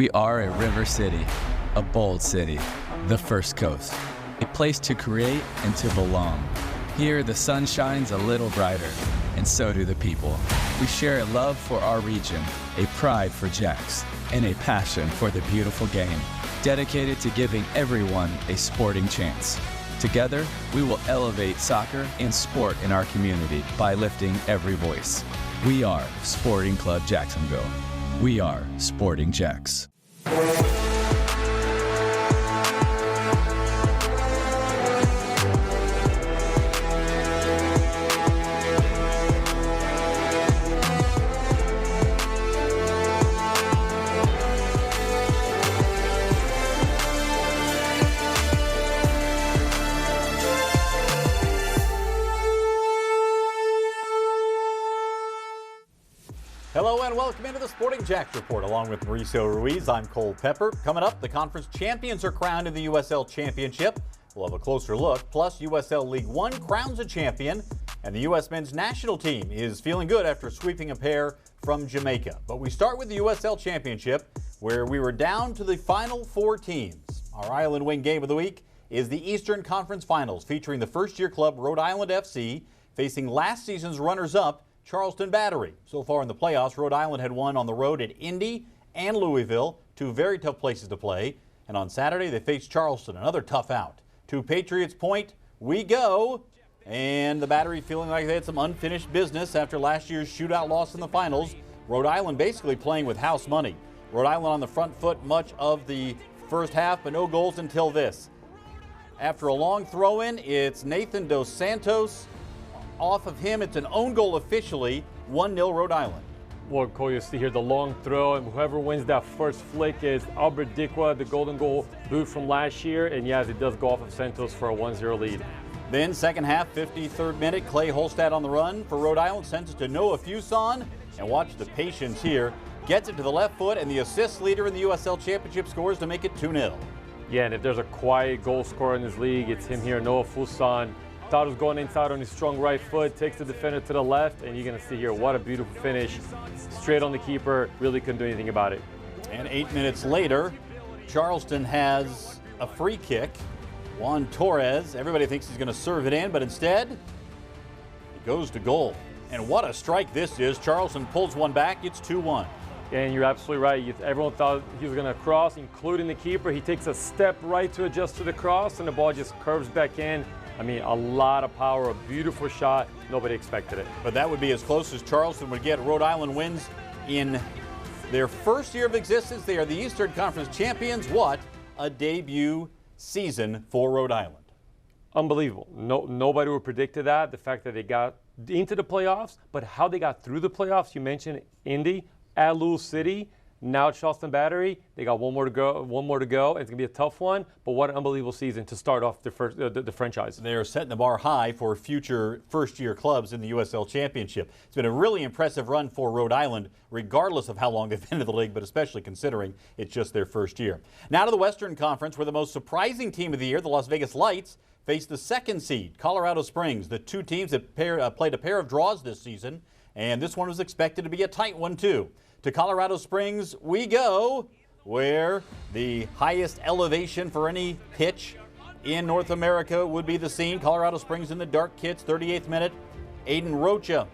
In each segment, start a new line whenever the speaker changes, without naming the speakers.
We are a river city, a bold city, the First Coast, a place to create and to belong. Here, the sun shines a little brighter, and so do the people. We share a love for our region, a pride for Jacks, and a passion for the beautiful game, dedicated to giving everyone a sporting chance. Together, we will elevate soccer and sport in our community by lifting every voice. We are Sporting Club Jacksonville. We are Sporting Jacks.
Hello and welcome into the Sporting Jacks Report. Along with Mauricio Ruiz, I'm Cole Pepper. Coming up, the conference champions are crowned in the USL Championship. We'll have a closer look. Plus, USL League One crowns a champion. And the U.S. men's national team is feeling good after sweeping a pair from Jamaica. But we start with the USL Championship, where we were down to the final four teams. Our Island Wing game of the week is the Eastern Conference Finals, featuring the first-year club Rhode Island FC facing last season's runners-up Charleston Battery. So far in the playoffs, Rhode Island had won on the road at Indy and Louisville, two very tough places to play. And on Saturday, they faced Charleston, another tough out. To Patriots Point, we go. And the Battery feeling like they had some unfinished business after last year's shootout loss in the finals. Rhode Island basically playing with house money. Rhode Island on the front foot much of the first half, but no goals until this. After a long throw-in, it's Nathan Dos Santos. Off of him, it's an own goal officially, 1-0 Rhode Island.
Well, Cole, you see here the long throw, and whoever wins that first flick is Albert Dikwa, the golden goal boot from last year, and yes, it does go off of Santos for a 1-0 lead.
Then second half, 53rd minute, Clay Holstad on the run for Rhode Island, sends it to Noah Fuson, and watch the patience here. Gets it to the left foot, and the assist leader in the USL Championship scores to make it 2-0.
Yeah, and if there's a quiet goal scorer in this league, it's him here, Noah Fuson. Thought it was going inside on his strong right foot, takes the defender to the left, and you're going to see here what a beautiful finish. Straight on the keeper, really couldn't do anything about it.
And 8 minutes later, Charleston has a free kick. Juan Torres, everybody thinks he's going to serve it in, but instead, it goes to goal. And what a strike this is. Charleston pulls one back, it's 2-1.
And you're absolutely right. Everyone thought he was going to cross, including the keeper. He takes a step right to adjust to the cross, and the ball just curves back in. I mean, a lot of power, a beautiful shot. Nobody expected it.
But that would be as close as Charleston would get. Rhode Island wins in their first year of existence. They are the Eastern Conference champions. What a debut season for Rhode Island.
Unbelievable. Nobody would predict that. The fact that they got into the playoffs, but how they got through the playoffs. You mentioned Indy, at Louisville City. Now Charleston Battery, they got one more to go. It's going to be a tough one, but what an unbelievable season to start off the franchise.
They're setting the bar high for future first-year clubs in the USL Championship. It's been a really impressive run for Rhode Island, regardless of how long they've been in the league, but especially considering it's just their first year. Now to the Western Conference, where the most surprising team of the year, the Las Vegas Lights, face the second seed, Colorado Springs. The two teams that played a pair of draws this season, and this one was expected to be a tight one, too. To Colorado Springs we go, where the highest elevation for any pitch in North America would be the scene. Colorado Springs in the dark kits, 38th minute. Aiden Rocha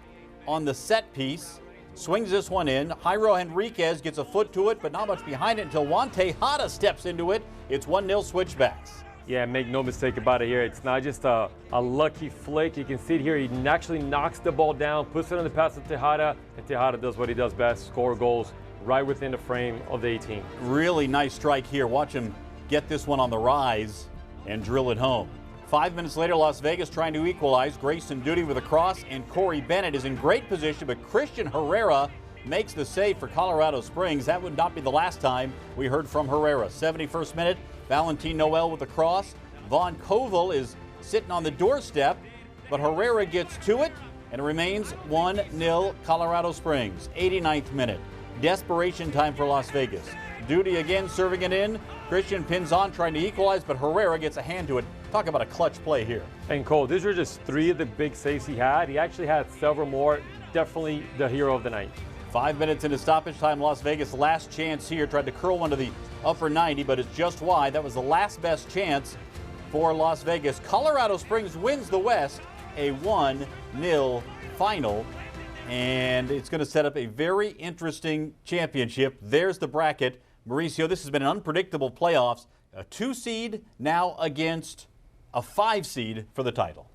on the set piece, swings this one in. Jairo Henriquez gets a foot to it, but not much behind it until Juan Tejada steps into it. It's 1-0 switchbacks.
Yeah, make no mistake about it here. It's not just a lucky flick. You can see it here. He actually knocks the ball down, puts it on the pass to Tejada, and Tejada does what he does best, score goals right within the frame of the 18.
Really nice strike here. Watch him get this one on the rise and drill it home. 5 minutes later, Las Vegas trying to equalize. Grayson Duty with a cross, and Corey Bennett is in great position, but Christian Herrera makes the save for Colorado Springs. That would not be the last time we heard from Herrera. 71st minute. Valentin Noel with the cross. Vaughn Koval is sitting on the doorstep, but Herrera gets to it, and it remains 1-0 Colorado Springs. 89th minute. Desperation time for Las Vegas. Duty again serving it in. Christian Pinzon trying to equalize, but Herrera gets a hand to it. Talk about a clutch play here.
And Cole, these were just three of the big saves he had. He actually had several more. Definitely the hero of the night.
5 minutes into stoppage time, Las Vegas last chance here. Tried to curl one to the upper 90, but it's just wide. That was the last best chance for Las Vegas. Colorado Springs wins the West, a 1-0 final. And it's going to set up a very interesting championship. There's the bracket. Mauricio, this has been an unpredictable playoffs. A 2 seed now against a 5 seed for the title.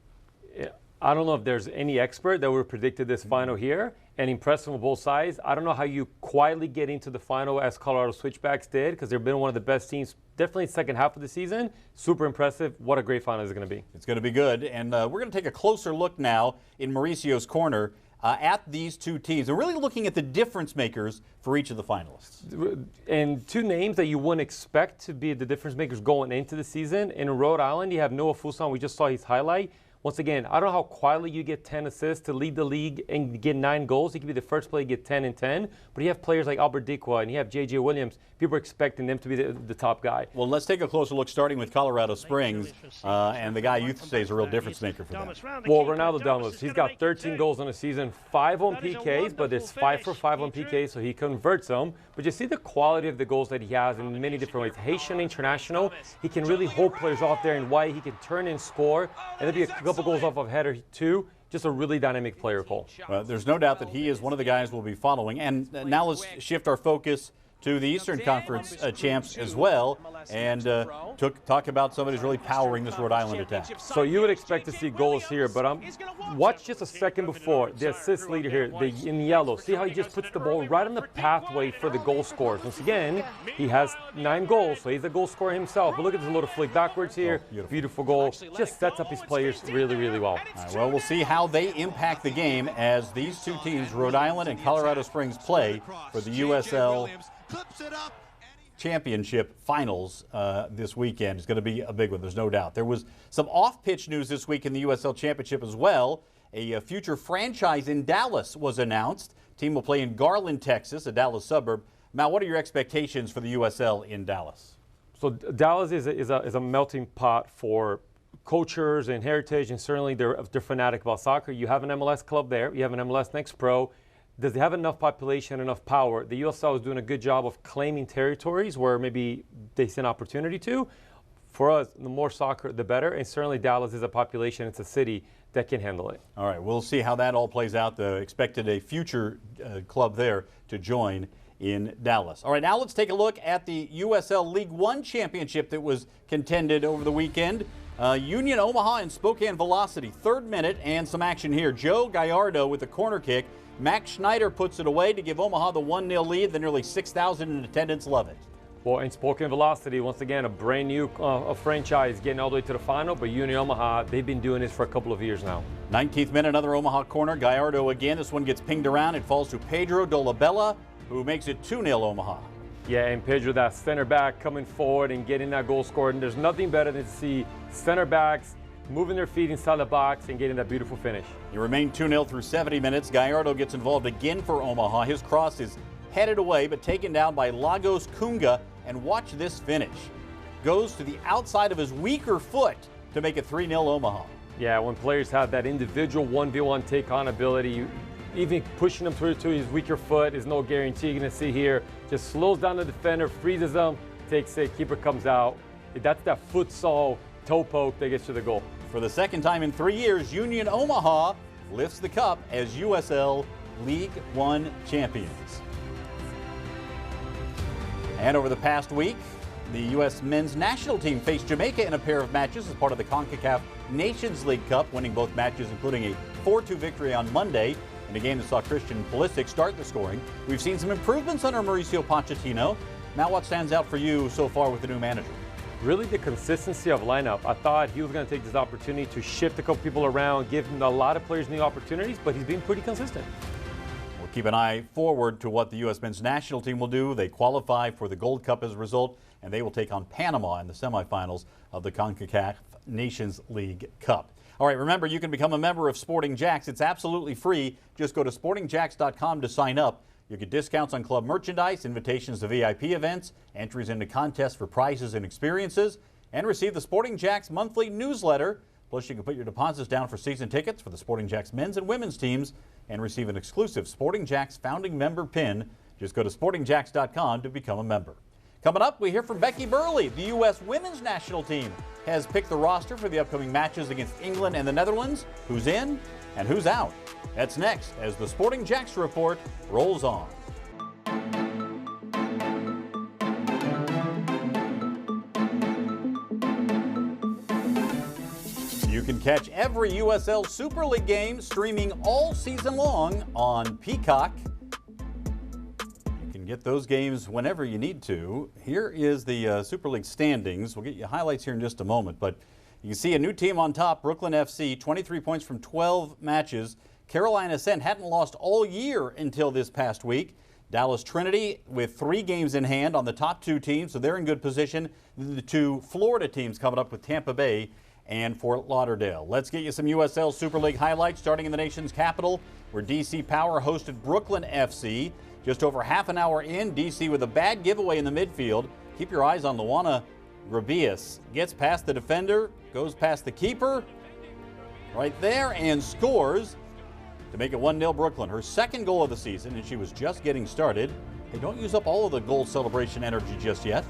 Yeah, I don't know if there's any expert that would have predicted this final here, and impressive on both sides. I don't know how you quietly get into the final as Colorado Switchbacks did, because they've been one of the best teams, definitely second half of the season. Super impressive. What a great final it's going to be. It's
going to be good, and we're going to take a closer look now in Mauricio's corner at these two teams. We're really looking at the difference makers for each of the finalists.
And two names that you wouldn't expect to be the difference makers going into the season. In Rhode Island, you have Noah Fuson. We just saw his highlight. Once again, I don't know how quietly you get 10 assists to lead the league and get 9 goals. He could be the first player to get 10 and 10. But you have players like Albert Dikwa and you have J.J. Williams. People are expecting them to be the top guy.
Well, let's take a closer look, starting with Colorado Springs. And the guy you say is a real difference maker for them.
Well, Ronaldo Damos, he's got 13 goals in the season, 5 on PKs, but there's 5 for 5 on PKs, so he converts them. But you see the quality of the goals that he has in many different ways. Haitian international, he can really hold players off there in white. He can turn and score, and there'll be a couple goals off of header too. Just a really dynamic player, Cole.
There's no doubt that he is one of the guys we'll be following. And now let's shift our focus to the Eastern Conference champs as well, and talk about somebody who's really powering this Rhode Island attack.
So you would expect to see goals here, but watch just a second before the assist leader here, in yellow. See how he just puts the ball right on the pathway for the goal scorers. Once again, he has 9 goals, so he's a goal scorer himself. But look at this little flick backwards here. Beautiful goal. Just sets up his players really, really well.
All right, well, we'll see how they impact the game as these two teams, Rhode Island and Colorado Springs, play for the USL Championship Finals this weekend. It's going to be a big one, there's no doubt. There was some off-pitch news this week in the USL Championship as well. A future franchise in Dallas was announced. Team will play in Garland, Texas, a Dallas suburb. Matt, what are your expectations for the USL in Dallas?
So Dallas is a melting pot for cultures and heritage, and certainly they're fanatic about soccer. You have an MLS club there. You have an MLS Next Pro. Does it have enough population, enough power? The USL is doing a good job of claiming territories where maybe they see an opportunity to. For us, the more soccer, the better. And certainly Dallas is a population, it's a city that can handle it.
All right, we'll see how that all plays out. Expected a future club there to join in Dallas. All right, now let's take a look at the USL League One Championship that was contended over the weekend. Union Omaha and Spokane Velocity, 3rd minute, and some action here. Joe Gallardo with a corner kick. Max Schneider puts it away to give Omaha the 1-0 lead. The nearly 6,000 in attendance love it.
Well, in Spokane Velocity, once again, a brand new franchise getting all the way to the final, but Union Omaha, they've been doing this for a couple of years now.
19th minute, another Omaha corner. Gallardo again. This one gets pinged around. It falls to Pedro Dolabella, who makes it 2-0 Omaha.
Yeah, and Pedro, that center back coming forward and getting that goal scored. And there's nothing better than to see center backs moving their feet inside the box and getting that beautiful finish.
You remain 2-0 through 70 minutes. Gallardo gets involved again for Omaha. His cross is headed away, but taken down by Lagos Kunga. And watch this finish. Goes to the outside of his weaker foot to make it 3-0 Omaha.
Yeah, when players have that individual 1v1 take-on ability, even pushing him through to his weaker foot is no guarantee. You're going to see here, just slows down the defender, freezes him, takes it, keeper comes out. That's that futsal toe poke that gets to the goal.
For the second time in 3 years, Union Omaha lifts the cup as USL League One champions. And over the past week, the U.S. men's national team faced Jamaica in a pair of matches as part of the CONCACAF Nations League Cup, winning both matches, including a 4-2 victory on Monday in a game that saw Christian Pulisic start the scoring. We've seen some improvements under Mauricio Pochettino. Now, what stands out for you so far with the new manager?
Really the consistency of lineup. I thought he was going to take this opportunity to shift a couple people around, give a lot of players new opportunities, but he's been pretty consistent.
We'll keep an eye forward to what the U.S. men's national team will do. They qualify for the Gold Cup as a result, and they will take on Panama in the semifinals of the CONCACAF Nations League Cup. All right, remember, you can become a member of Sporting Jacks. It's absolutely free. Just go to sportingjacks.com to sign up. You get discounts on club merchandise, invitations to VIP events, entries into contests for prizes and experiences, and receive the Sporting Jacks monthly newsletter. Plus, you can put your deposits down for season tickets for the Sporting Jacks men's and women's teams and receive an exclusive Sporting Jacks founding member pin. Just go to sportingjacks.com to become a member. Coming up, we hear from Becky Burleigh. The U.S. women's national team has picked the roster for the upcoming matches against England and the Netherlands. Who's in and who's out? That's next as the Sporting Jacks Report rolls on. You can catch every USL Super League game streaming all season long on Peacock. You can get those games whenever you need to. Here is the Super League standings. We'll get you highlights here in just a moment, but you can see a new team on top, Brooklyn FC, 23 points from 12 matches. Carolina Ascent hadn't lost all year until this past week. Dallas Trinity with 3 games in hand on the top 2 teams, so they're in good position. The 2 Florida teams coming up with Tampa Bay and Fort Lauderdale. Let's get you some USL Super League highlights starting in the nation's capital, where DC Power hosted Brooklyn FC. Just over half an hour in, DC with a bad giveaway in the midfield. Keep your eyes on Luana Grabias. Gets past the defender, goes past the keeper, right there, and scores to make it 1-0 Brooklyn. Her second goal of the season, and she was just getting started. They don't use up all of the goal celebration energy just yet.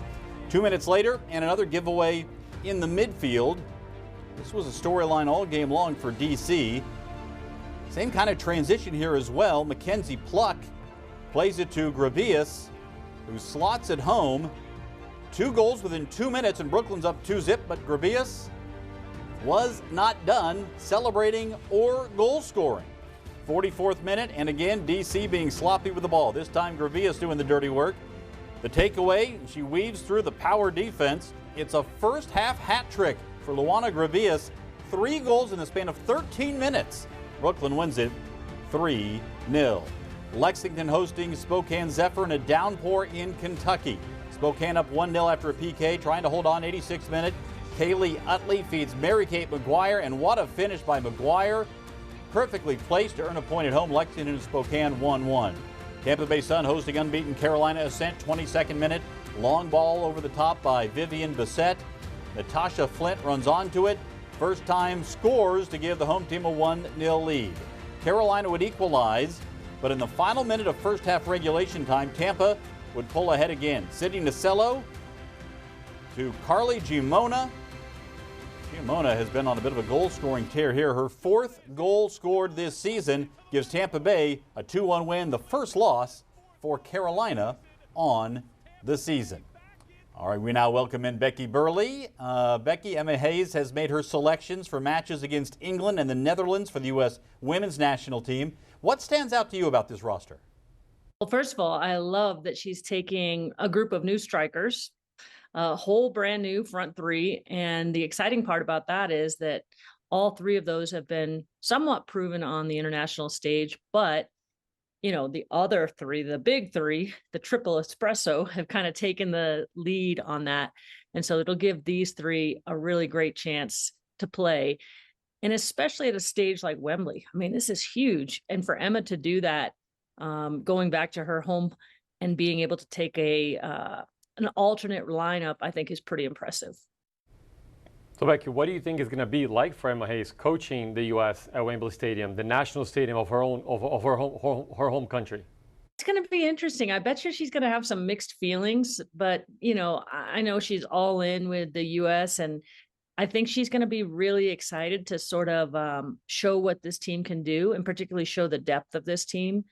2 minutes later, and another giveaway in the midfield. This was a storyline all game long for DC. Same kind of transition here as well. Mackenzie Pluck plays it to Grabias, who slots it home. 2 goals within 2 minutes, and Brooklyn's up 2-0, but Grabias was not done celebrating or goal scoring. 44th minute, and again, DC being sloppy with the ball. This time, Grabias doing the dirty work. The takeaway, she weaves through the power defense. It's a first half hat trick for Luana Grabias. 3 goals in the span of 13 minutes. Brooklyn wins it 3-0. Lexington hosting Spokane Zephyr in a downpour in Kentucky. Spokane up 1-0 after a PK, trying to hold on. 86th minute. Kaylee Utley feeds Mary-Kate McGuire, and what a finish by McGuire. Perfectly placed to earn a point at home. Lexington and Spokane 1-1. Tampa Bay Sun hosting unbeaten Carolina Ascent. 22nd minute. Long ball over the top by Vivian Bissett. Natasha Flint runs onto it. First time scores to give the home team a 1-0 lead. Carolina would equalize, but in the final minute of first half regulation time, Tampa would pull ahead again. Sydney Nacello to Carly Gimona. Gimona has been on a bit of a goal-scoring tear here. Her 4th goal scored this season gives Tampa Bay a 2-1 win, the first loss for Carolina on the season. All right, we now welcome in Becky Burleigh. Becky, Emma Hayes has made her selections for matches against England and the Netherlands for the U.S. women's national team. What stands out to you about this roster?
Well, first of all, I love that she's taking a group of new strikers, a whole brand new front 3. And the exciting part about that is that all 3 of those have been somewhat proven on the international stage, but you know, the other 3, the big 3, the triple espresso, have kind of taken the lead on that. And so it'll give these 3 a really great chance to play. And especially at a stage like Wembley. I mean, this is huge. And for Emma to do that, going back to her home and being able to take an alternate lineup, I think is pretty impressive.
So Becky, what do you think is going to be like for Emma Hayes coaching the U.S. at Wembley Stadium, the national stadium of her own, of her home country?
It's going to be interesting. I bet you she's going to have some mixed feelings, but you know, I know she's all in with the U.S. and I think she's going to be really excited to sort of show what this team can do, and particularly show the depth of this team.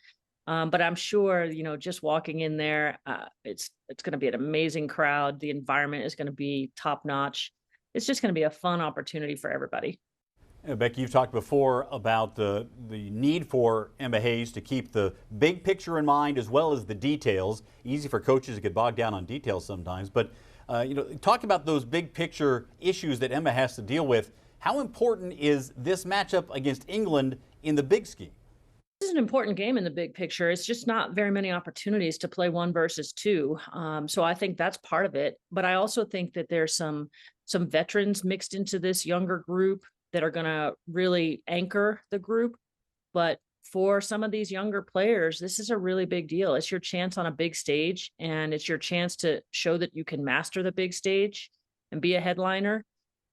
But I'm sure, you know, just walking in there, it's going to be an amazing crowd. The environment is going to be top notch. It's just going to be a fun opportunity for everybody.
Becky, you've talked before about the need for Emma Hayes to keep the big picture in mind as well as the details. Easy for coaches to get bogged down on details sometimes, but you know, talk about those big picture issues that Emma has to deal with. How important is this matchup against England in the big scheme?
This is an important game in the big picture. It's just not very many opportunities to play 1 versus 2. So I think that's part of it. But I also think that there's some veterans mixed into this younger group that are going to really anchor the group. But for some of these younger players, this is a really big deal. It's your chance on a big stage, and it's your chance to show that you can master the big stage and be a headliner.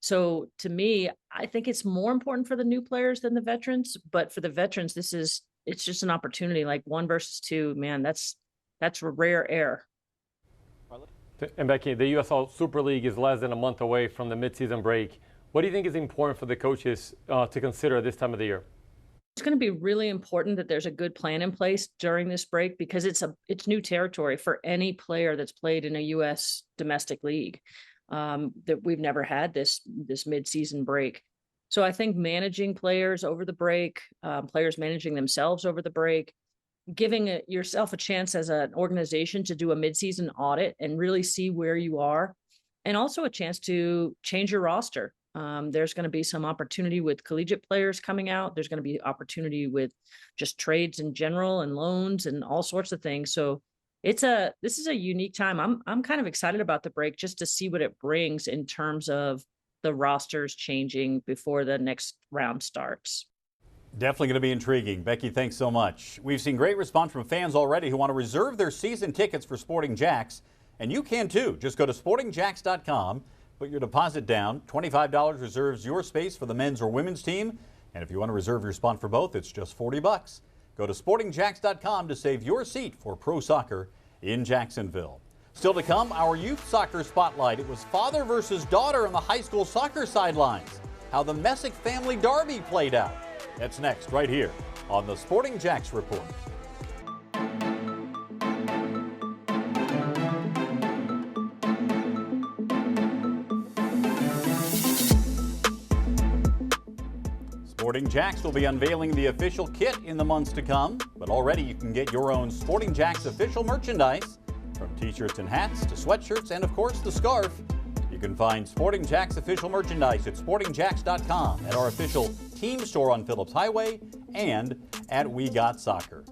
So to me, I think it's more important for the new players than the veterans. But for the veterans, it's just an opportunity. Like 1 versus 2, man, that's a rare air.
And Becky, the USL Super League is less than a month away from the midseason break. What do you think is important for the coaches to consider this time of the year?
It's going to be really important that there's a good plan in place during this break, because it's new territory for any player that's played in a U.S. domestic league. That we've never had this mid-season break. So I think managing players over the break, players managing themselves over the break, giving yourself a chance as an organization to do a mid-season audit and really see where you are, and also a chance to change your roster. There's going to be some opportunity with collegiate players coming out. There's going to be opportunity with just trades in general and loans and all sorts of things. So this is a unique time. I'm kind of excited about the break just to see what it brings in terms of the rosters changing before the next round starts.
Definitely going to be intriguing. Becky, thanks so much. We've seen great response from fans already who want to reserve their season tickets for Sporting Jacks, and you can too. Just go to sportingjacks.com, put your deposit down. $25 reserves your space for the men's or women's team, and if you want to reserve your spot for both, it's just $40. Go to sportingjacks.com to save your seat for pro soccer in Jacksonville. Still to come, our youth soccer spotlight. It was father versus daughter on the high school soccer sidelines. How the Messick family derby played out. That's next, right here on the Sporting Jacks Report. Sporting Jacks will be unveiling the official kit in the months to come, but already you can get your own Sporting Jacks official merchandise, from t-shirts and hats to sweatshirts and, of course, the scarf. You can find Sporting Jacks official merchandise at sportingjacks.com, at our official team store on Phillips Highway, and at We Got Soccer.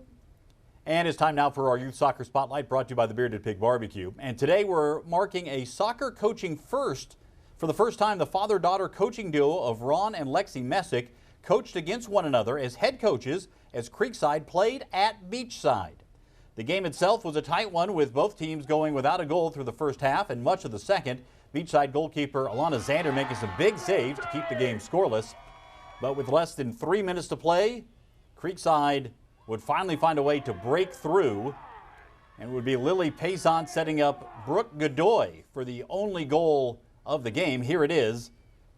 And it's time now for our Youth Soccer Spotlight, brought to you by the Bearded Pig Barbecue. And today we're marking a soccer coaching first. For the first time, the father-daughter coaching duo of Ron and Lexie Messick coached against one another as head coaches as Creekside played at Beachside. The game itself was a tight one, with both teams going without a goal through the first half and much of the second. Beachside goalkeeper Alana Zander making some big saves to keep the game scoreless. But with less than 3 minutes to play, Creekside would finally find a way to break through, and it would be Lily Payson setting up Brooke Godoy for the only goal of the game. Here it is.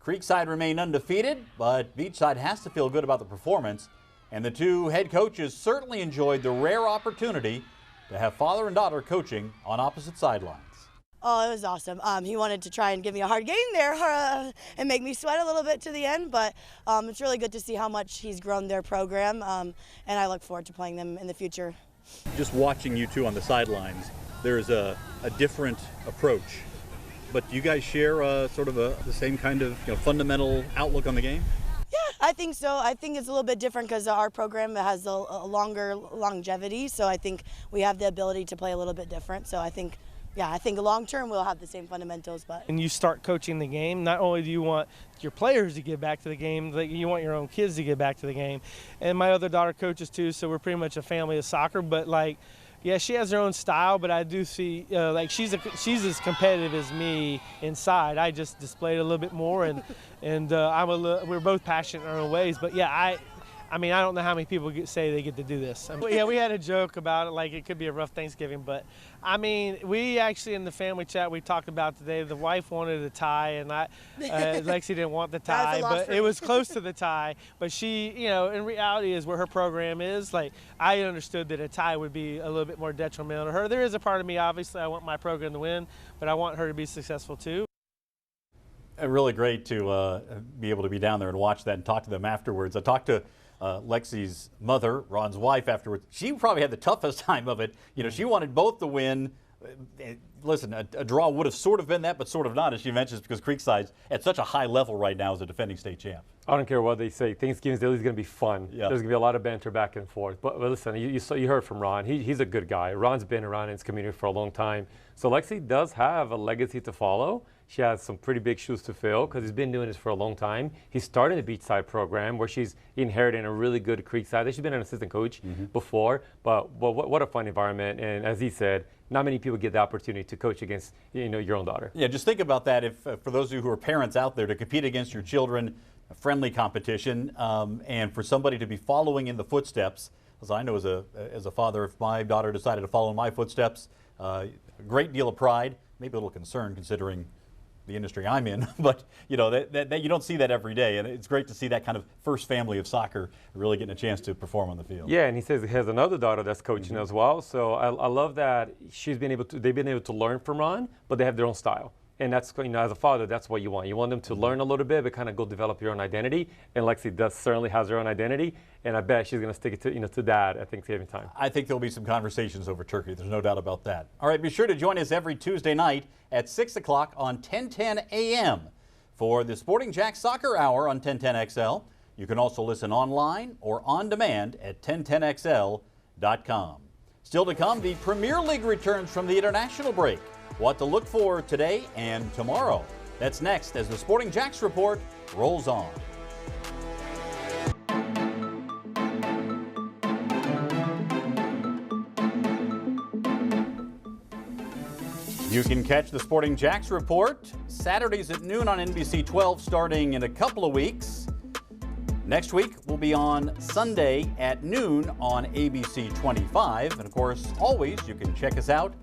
Creekside remained undefeated, but Beachside has to feel good about the performance. And the two head coaches certainly enjoyed the rare opportunity to have father and daughter coaching on opposite sidelines.
Oh, it was awesome. He wanted to try and give me a hard game there and make me sweat a little bit to the end, but it's really good to see how much he's grown their program, and I look forward to playing them in the future.
Just watching you two on the sidelines, there's a different approach. But do you guys share sort of the same kind of fundamental outlook on the game?
Yeah, I think so. I think it's a little bit different because our program has a longer longevity, so I think we have the ability to play a little bit different. So I think long term we'll have the same fundamentals. But
and you start coaching the game, not only do you want your players to get back to the game, you want your own kids to get back to the game. And my other daughter coaches too, so we're pretty much a family of soccer. But yeah, she has her own style, but I do see she's as competitive as me inside. I just display it a little bit more, and we're both passionate in our own ways. But yeah, I mean, I don't know how many people say they get to do this. Yeah, we had a joke about it, like it could be a rough Thanksgiving, but I mean, we actually in the family chat we talked about today, the wife wanted a tie, and Lexie didn't want the tie, but it was close to the tie. But she, in reality, is where her program is. I understood that a tie would be a little bit more detrimental to her. There is a part of me, obviously, I want my program to win, but I want her to be successful too.
Really great to be able to be down there and watch that and talk to them afterwards. I talked to Lexie's mother, Ron's wife, afterwards. She probably had the toughest time of it. She wanted both to win. Listen, a draw would have sort of been that, but sort of not, as she mentions, because Creekside's at such a high level right now as a defending state champ.
I don't care what they say. Thanksgiving Day is going to be fun. Yeah. There's going to be a lot of banter back and forth. But listen, you heard from Ron. He's a good guy. Ron's been around in his community for a long time. So Lexie does have a legacy to follow. she has some pretty big shoes to fill because he's been doing this for a long time. He started the Beachside program where she's inheriting a really good Creek side. She's been an assistant coach before, but what a fun environment. And as he said, not many people get the opportunity to coach against your own daughter.
Yeah, just think about that. If for those of you who are parents out there, to compete against your children, a friendly competition, and for somebody to be following in the footsteps. As I know as a father, if my daughter decided to follow in my footsteps, a great deal of pride, maybe a little concern considering the industry I'm in, but that you don't see that every day, and it's great to see that kind of first family of soccer really getting a chance to perform on the field.
Yeah, and he says he has another daughter that's coaching as well. So I love that they've been able to learn from Ron, but they have their own style. And that's, as a father, that's what you want. You want them to learn a little bit, but kind of go develop your own identity. And Lexie certainly has her own identity, and I bet she's going to stick it to Dad at Thanksgiving time.
I think there'll be some conversations over turkey. There's no doubt about that. All right, be sure to join us every Tuesday night at 6 o'clock on 1010 a.m. for the Sporting Jax Soccer Hour on 1010XL. You can also listen online or on demand at 1010XL.com. Still to come, the Premier League returns from the international break. What to look for today and tomorrow. That's next as the Sporting Jax Report rolls on. You can catch the Sporting Jax Report Saturdays at noon on NBC 12 starting in a couple of weeks. Next week will be on Sunday at noon on ABC 25. And of course, always you can check us out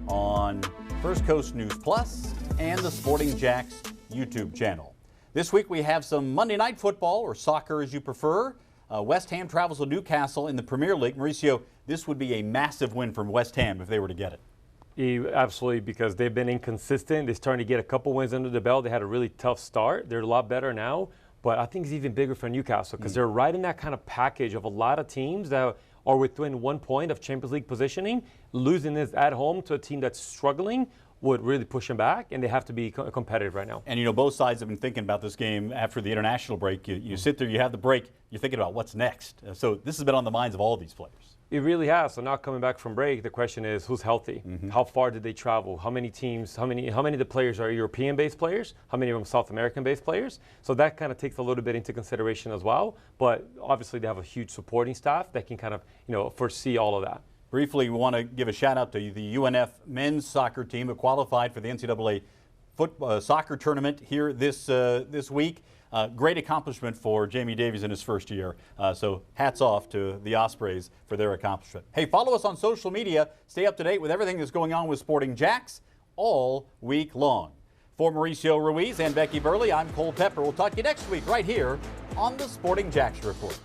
on First Coast News Plus and the Sporting Jax YouTube channel. This week we have some Monday Night Football, or soccer as you prefer. West Ham travels to Newcastle in the Premier League. Mauricio, this would be a massive win from West Ham if they were to get it.
Absolutely, because they've been inconsistent. They're starting to get a couple wins under the belt. They had a really tough start. They're a lot better now, but I think it's even bigger for Newcastle because they're right in that kind of package of a lot of teams that are within 1 point of Champions League positioning. Losing this at home to a team that's struggling would really push them back, and they have to be competitive right now.
And both sides have been thinking about this game after the international break. You sit there, you have the break, you're thinking about what's next. So this has been on the minds of all of these players.
It really has. So now coming back from break, the question is who's healthy? How far did they travel? How many teams, how many of the players are European-based players? How many of them South American-based players? So that kind of takes a little bit into consideration as well. But obviously they have a huge supporting staff that can kind of, foresee all of that.
Briefly, we want to give a shout out to the UNF men's soccer team who qualified for the NCAA soccer tournament here this week. Great accomplishment for Jamie Davies in his first year. So hats off to the Ospreys for their accomplishment. Hey, follow us on social media. Stay up to date with everything that's going on with Sporting Jax all week long. For Mauricio Ruiz and Becky Burley, I'm Cole Pepper. We'll talk to you next week right here on the Sporting Jax Report.